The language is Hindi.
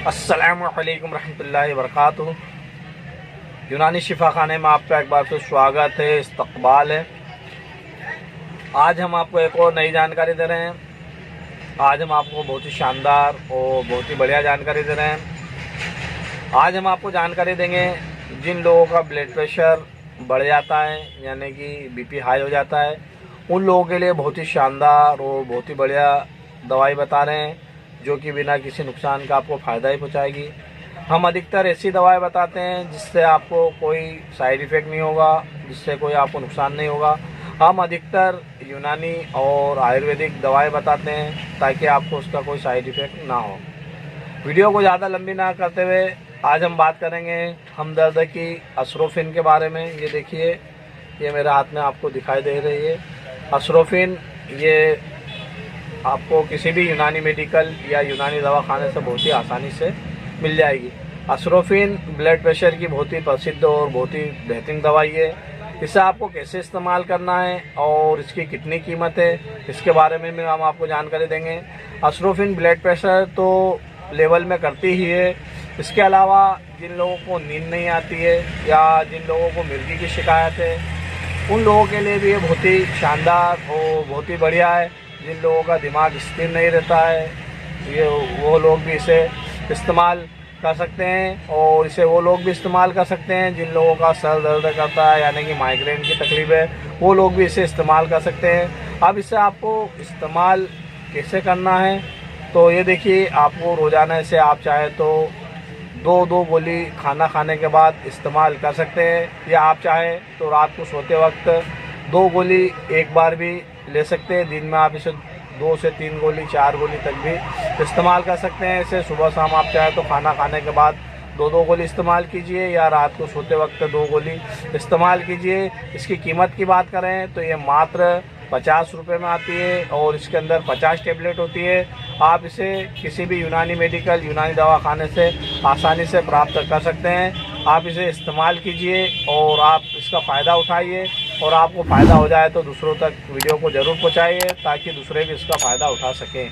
अस्सलामु अलैकुम रहमतुल्लाहि वबरकातुहू। यूनानी शिफा खाने में आपका एक बार फिर स्वागत है, इस्तकबाल है। आज हम आपको एक और नई जानकारी दे रहे हैं। आज हम आपको बहुत ही शानदार और बहुत ही बढ़िया जानकारी दे रहे हैं। आज हम आपको जानकारी देंगे जिन लोगों का ब्लड प्रेशर बढ़ जाता है, यानी कि बीपी हाई हो जाता है, उन लोगों के लिए बहुत ही शानदार और बहुत ही बढ़िया दवाई बता रहे हैं, जो कि बिना किसी नुकसान का आपको फ़ायदा ही पहुंचाएगी। हम अधिकतर ऐसी दवाएं बताते हैं जिससे आपको कोई साइड इफ़ेक्ट नहीं होगा, जिससे कोई आपको नुकसान नहीं होगा। हम अधिकतर यूनानी और आयुर्वेदिक दवाएं बताते हैं ताकि आपको उसका कोई साइड इफ़ेक्ट ना हो। वीडियो को ज़्यादा लंबी ना करते हुए आज हम बात करेंगे हमदर्द की असरोफिन के बारे में। ये देखिए, ये मेरे हाथ में आपको दिखाई दे रही है असरोफिन। ये आपको किसी भी यूनानी मेडिकल या यूनानी दवाखाने से बहुत ही आसानी से मिल जाएगी। असरोफिन ब्लड प्रेशर की बहुत ही प्रसिद्ध और बहुत ही बेहतरीन दवाई है। इसे आपको कैसे इस्तेमाल करना है और इसकी कितनी कीमत है, इसके बारे में भी हम आपको जानकारी देंगे। असरोफिन ब्लड प्रेशर तो लेवल में करती ही है। इसके अलावा जिन लोगों को नींद नहीं आती है या जिन लोगों को मिर्गी की शिकायत है, उन लोगों के लिए भी ये बहुत ही शानदार और बहुत ही बढ़िया है। जिन लोगों का दिमाग स्थिर नहीं रहता है, ये वो लोग भी इसे इस्तेमाल कर सकते हैं। और इसे वो लोग भी इस्तेमाल कर सकते हैं जिन लोगों का सर दर्द करता है, यानी कि माइग्रेन की तकलीफ है, वो लोग भी इसे इस्तेमाल कर सकते हैं। अब इसे आपको इस्तेमाल कैसे करना है, तो ये देखिए, आपको रोज़ाना इसे आप चाहे तो दो गोली खाना खाने के बाद इस्तेमाल कर सकते हैं, या आप चाहे तो रात को सोते वक्त 2 गोली एक बार भी ले सकते हैं। दिन में आप इसे 2 से 3 गोली 4 गोली तक भी इस्तेमाल कर सकते हैं। इसे सुबह शाम आप चाहे तो खाना खाने के बाद 2 गोली इस्तेमाल कीजिए, या रात को सोते वक्त 2 गोली इस्तेमाल कीजिए। इसकी कीमत की बात करें तो ये मात्र 50 रुपये में आती है और इसके अंदर 50 टेबलेट होती है। आप इसे किसी भी यूनानी मेडिकल, यूनानी दवाखाने से आसानी से प्राप्त कर सकते हैं। आप इसे इस्तेमाल कीजिए और आप इसका फ़ायदा उठाइए, और आपको फ़ायदा हो जाए तो दूसरों तक वीडियो को ज़रूर पहुंचाइए ताकि दूसरे भी इसका फ़ायदा उठा सकें।